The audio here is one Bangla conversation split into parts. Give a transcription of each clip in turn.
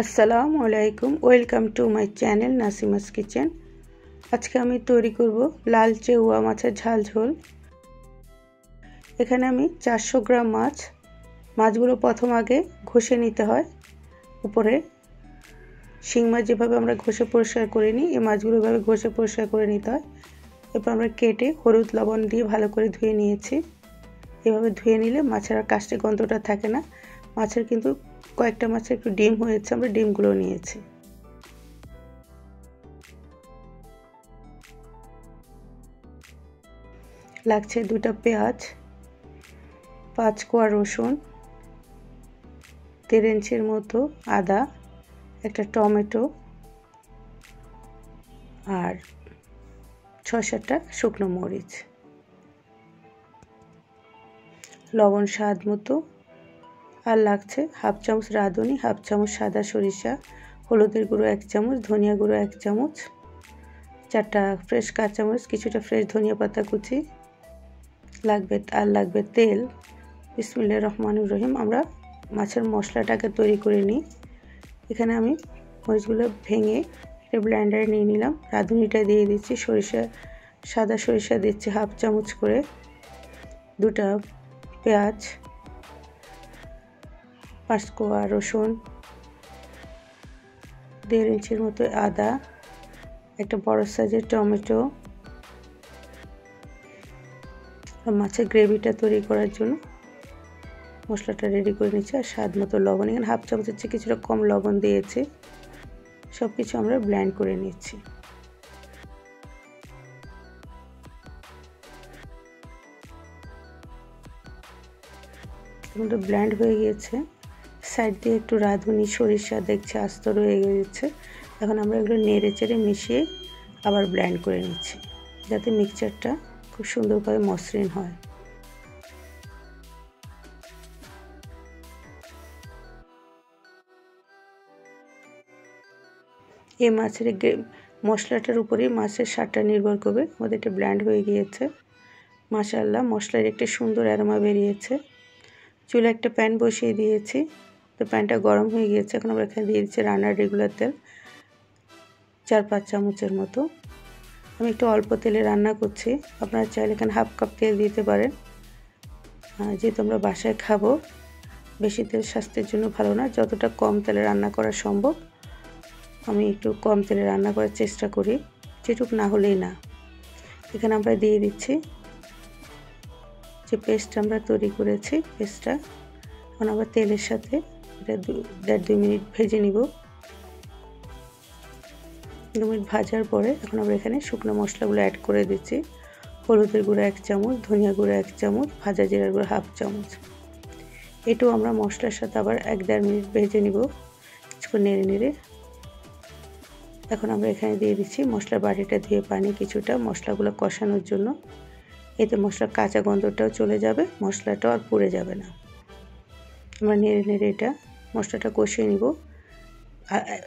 আসসালামু আলাইকুম, welcome to my channel Nasima's kitchen. আজকে আমি তৈরি করব লাল চেউয়া মাছের ঝাল ঝোল। এখানে আমি 400 গ্রাম মাছগুলো প্রথম আগে ঘষে নিতে হয়। উপরে শিং মাছ যেভাবে আমরা ঘষে পরিষ্কার করে নিই, এই মাছগুলো এভাবে ঘষে পরিষ্কার করে নিতে হয়। এরপর আমরা কেটে হলুদ লবণ দিয়ে ভালো করে ধুয়ে নিয়েছি। এভাবে ধুয়ে নিলে মাছের আর কাষ্টি গন্ধটা থাকে না। মাছের কিন্তু কয়েকটা মাছের একটু ডিম হয়েছে, আমরা ডিমগুলো নিয়েছি। লাগছে 2টা পেঁয়াজ, 5 কোয়া রসুন, 1.5 ইঞ্চির মতো আদা, একটা টমেটো আর 6-7টা শুকনো মরিচ, লবণ স্বাদ মতো, আর লাগছে হাফ চামচ রাঁধুনি, হাফ চামচ সাদা সরিষা, হলুদের গুঁড়ো 1 চামচ, ধনিয়া গুঁড়ো 1 চামচ, 4টা ফ্রেশ কাঁচামরিচ, কিছুটা ফ্রেশ ধনিয়া পাতা কুচি লাগবে তেল। বিসমিল্লাহির রহমানির রহিম। আমরা মাছের মশলাটাকে তৈরি করে নিই। এখানে আমি মরিচগুলো ভেঙে একটা ব্লেন্ডারে নিয়ে নিলাম। রাঁধুনিটা দিয়ে দিচ্ছি, সাদা সরিষা দিচ্ছি হাফ চামচ করে, 2টা পেঁয়াজ, 5 কোয়া রসুন, 1.5 ইঞ্চির মতো আদা, একটা বড় সাইজের টমেটো। মাছের গ্রেভিটা তৈরি করার জন্য মশলাটা রেডি করে নিচ্ছি। আর স্বাদ মতো লবণ, এখানে হাফ চামচের চেয়ে কিছুটা কম লবণ দিয়েছি। সব কিছু আমরা ব্লেন্ড করে নিচ্ছি। এখন তো ব্লেন্ড হয়ে গিয়েছে। সাইড দিয়ে একটু রাঁধুনি সরিষা দেখছি আস্ত রয়ে গেছে। এখন আমরা এগুলো নেড়ে চেড়ে মিশিয়ে আবার ব্লেন্ড করে নিচ্ছি, যাতে মিক্সচারটা খুব সুন্দরভাবে মসৃণ হয়। এই মাছের মশলাটার উপরেই মাছের স্বাদটা নির্ভর করবে। আমাদের এটা ব্লেন্ড হয়ে গিয়েছে। মাশাআল্লাহ, মশলার একটা সুন্দর অ্যারোমা বেরিয়েছে। চুলে একটা প্যান বসিয়ে দিয়েছি, তো প্যানটা গরম হয়ে গিয়েছে। এখন আমরা এখানে দিয়ে দিচ্ছি রান্নার রেগুলার তেল 4-5 চামচের মতো। আমি একটু অল্প তেলে রান্না করছি, আপনারা চাইলে এখানে হাফ কাপ তেল দিতে পারেন। যেহেতু আমরা বাসায় খাবো, বেশি তেল স্বাস্থ্যের জন্য ভালো না। যতটা কম তেলে রান্না করা সম্ভব আমি একটু কম তেলে রান্না করার চেষ্টা করি, যেটুক না হলেই না। এখানে আমরা দিয়ে দিচ্ছি যে পেস্ট আমরা তৈরি করেছি, পেস্টটা এখন আবার তেলের সাথে এটা 1.5-2 মিনিট ভেজে নিব। 2 মিনিট ভাজার পরে এখন আমরা এখানে শুকনো মশলাগুলো অ্যাড করে দিচ্ছি। হলুদের গুঁড়ো 1 চামচ, ধনিয়া গুঁড়ো 1 চামচ, ভাজা জিরার গুঁড়ো হাফ চামচ। এটাও আমরা মশলার সাথে আবার 1-1.5 মিনিট ভেজে নিব, কিছুক্ষণ নেড়ে নেড়ে। এখন আমরা এখানে দিয়ে দিচ্ছি মশলার বাটিটা ধুয়ে পানি কিছুটা, মশলাগুলো কষানোর জন্য। এতে মশলার কাঁচা গন্ধটাও চলে যাবে, মশলাটাও আর পুড়ে যাবে না। আমরা নেড়ে নেড়ে এটা মশলাটা কষিয়ে নিব।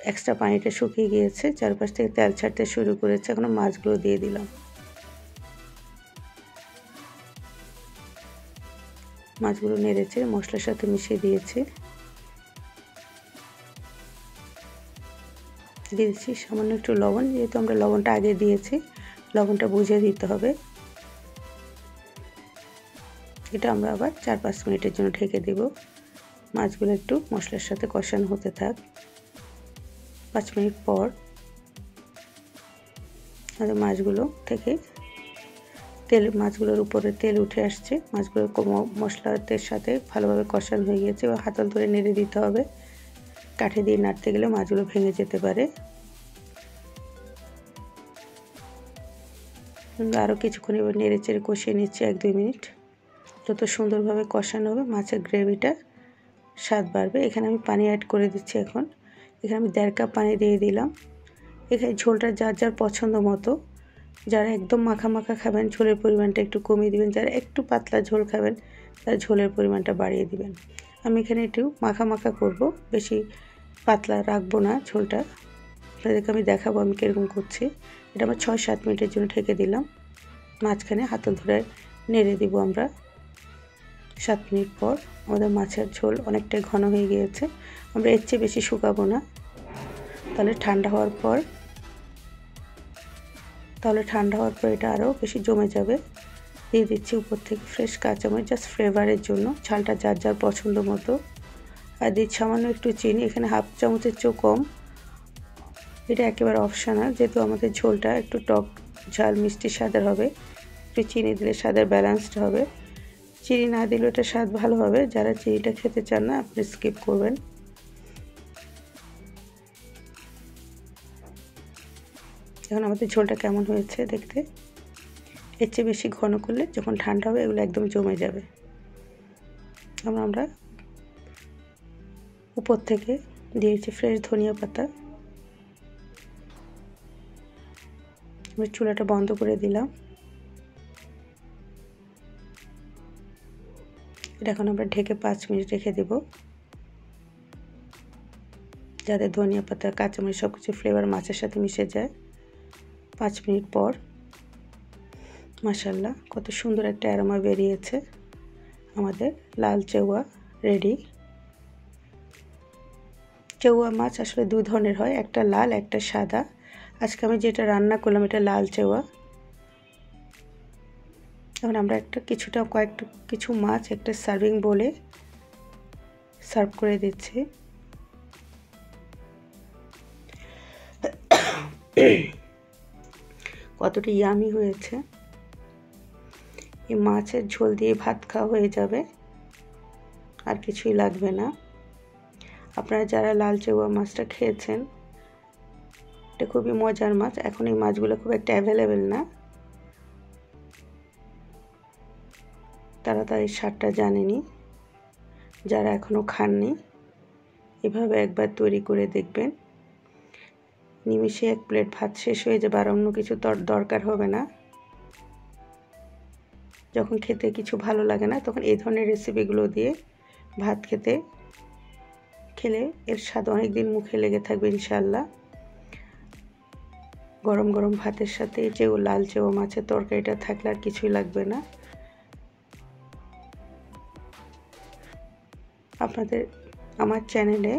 এক্সট্রা পানিটা শুকিয়ে গিয়েছে, চারপাশ থেকে তেল ছাড়তে শুরু করেছে। এখন মাছগুলো দিয়ে দিলাম। মাছগুলো নেড়েছে মশলার সাথে মিশিয়ে দিয়েছি। দিয়েছি সামান্য একটু লবণ, যেহেতু আমরা লবণটা আগে দিয়েছি, লবণটা বুঝে দিতে হবে। এটা আমরা আবার 4-5 মিনিটের জন্য ঢেকে দেব। মাছগুলো একটু মশলার সাথে কষানো হতে থাক। 5 মিনিট পর আমাদের মাছগুলো থেকে মাছগুলোর উপরে তেল উঠে আসছে। মাছগুলো মশলার সাথে ভালোভাবে কষানো হয়ে গিয়েছে। এবার হাতল ধরে নেড়ে দিতে হবে, কাঠি দিয়ে নাড়তে গেলে মাছগুলো ভেঙে যেতে পারে। আরও কিছুক্ষণ এবার নেড়ে চেড়ে কষিয়ে নিচ্ছি 1-2 মিনিট। যত সুন্দরভাবে কষানো হবে মাছের গ্রেভিটা স্বাদ বাড়বে। এখানে আমি পানি অ্যাড করে দিচ্ছি। এখন এখানে আমি 1.5 কাপ পানি দিয়ে দিলাম। এখানে ঝোলটা যার যার পছন্দ মতো, যারা একদম মাখা মাখা খাবেন ঝোলের পরিমাণটা একটু কমিয়ে দিবেন, যারা একটু পাতলা ঝোল খাবেন তারা ঝোলের পরিমাণটা বাড়িয়ে দিবেন। আমি এখানে একটু মাখা মাখা করব, বেশি পাতলা রাখবো না ঝোলটা। আপনাদেরকে আমি দেখাবো আমি কীরকম করছি। এটা আমার 6-7 মিনিটের জন্য ঢেকে দিলাম। মাঝখানে হাতল ধরে নেড়ে দিব আমরা। 7 মিনিট পর আমাদের মাছের ঝোল অনেকটাই ঘন হয়ে গিয়েছে। আমরা এর চেয়ে বেশি শুকাবো না, তাহলে ঠান্ডা হওয়ার পর এটা আরও বেশি জমে যাবে। দিয়ে দিচ্ছি উপর থেকে ফ্রেশ কাঁচামরিচ, জাস্ট ফ্লেভারের জন্য, ঝালটা যার যার পছন্দ মতো। আর দিচ্ছি সামান্য একটু চিনি, এখানে হাফ চামচের চেয়েও কম। এটা একেবারে অপশনাল, যেহেতু আমাদের ঝোলটা একটু টক ঝাল মিষ্টি স্বাদের হবে। একটু চিনি দিলে স্বাদের ব্যালেন্সড হবে। চিনি না দিলেও এটা স্বাদ ভালো হবে। যারা চিনিটা খেতে চান না আপনি স্কিপ করবেন। এখন আমাদের ঝোলটা কেমন হয়েছে দেখতে। এর চেয়ে বেশি ঘন করলে যখন ঠান্ডা হবে এগুলো একদম জমে যাবে। আমরা উপর থেকে দিয়েছি ফ্রেশ ধনিয়া পাতা। আমি চুলাটা বন্ধ করে দিলাম। এটা এখন আমরা ঢেকে 5 মিনিট রেখে দেব, যাতে ধনিয়া পাতা কাঁচামরিচ সব কিছু ফ্লেভার মাছের সাথে মিশে যায়। 5 মিনিট পর মাশাআল্লাহ কত সুন্দর একটা অ্যারোমা বেরিয়েছে। আমাদের লাল চেওয়া রেডি। চেওয়া মাছ আসলে 2 ধরনের হয়, একটা লাল একটা সাদা। আজকে আমি যেটা রান্না করলাম এটা লাল চেওয়া। এখন আমরা কিছু মাছ একটা সার্ভিং বোলে সার্ভ করে দিচ্ছি। কতটা ইয়ামি হয়েছে। এই মাছের ঝোল দিয়ে ভাত খাওয়া হয়ে যাবে, আর কিছুই লাগবে না। আপনারা যারা লাল চেওয়া মাছটা খেয়েছেন, এটা খুবই মজার মাছ। এখন এই মাছগুলো খুব একটা অ্যাভেলেবেল না, তারা তার এই স্বাদটা জানেনি। যারা এখনও খাননি এভাবে একবার তৈরি করে দেখবেন। নিমিষে 1 প্লেট ভাত শেষ হয়ে যাবে, আর অন্য কিছু দরকার হবে না। যখন খেতে কিছু ভালো লাগে না তখন এই ধরনের রেসিপিগুলো দিয়ে ভাত খেলে এর স্বাদ অনেক দিন মুখে লেগে থাকবে ইনশাআল্লাহ। গরম গরম ভাতের সাথে লাল চেওয়া মাছের তরকারিটা থাকলে আর কিছুই লাগবে না। আমার চ্যানেলে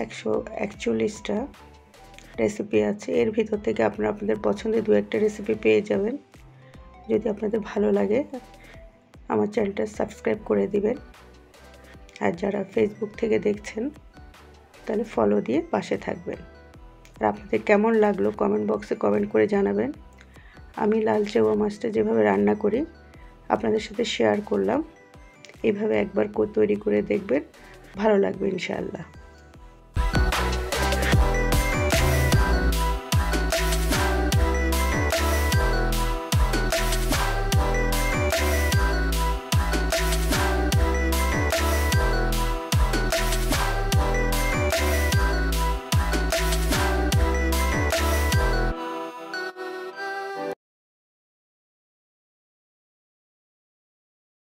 141টা রেসিপি আছে, এর ভিতর থেকে আপনারা আপনাদের পছন্দের 2-1টা রেসিপি পেয়ে যাবেন। যদি আপনাদের ভালো লাগে আমার চ্যানেলটা সাবস্ক্রাইব করে দিবেন। আর যারা ফেসবুক থেকে দেখছেন তাহলে ফলো দিয়ে পাশে থাকবেন। আর আপনাদের কেমন লাগলো কমেন্ট বক্সে কমেন্ট করে জানাবেন। আমি লাল চেওয়া মাছটা যেভাবে রান্না করি আপনাদের সাথে শেয়ার করলাম। এইভাবে একবার তৈরি করে দেখবেন, ভালো লাগবে ইনশাআল্লাহ।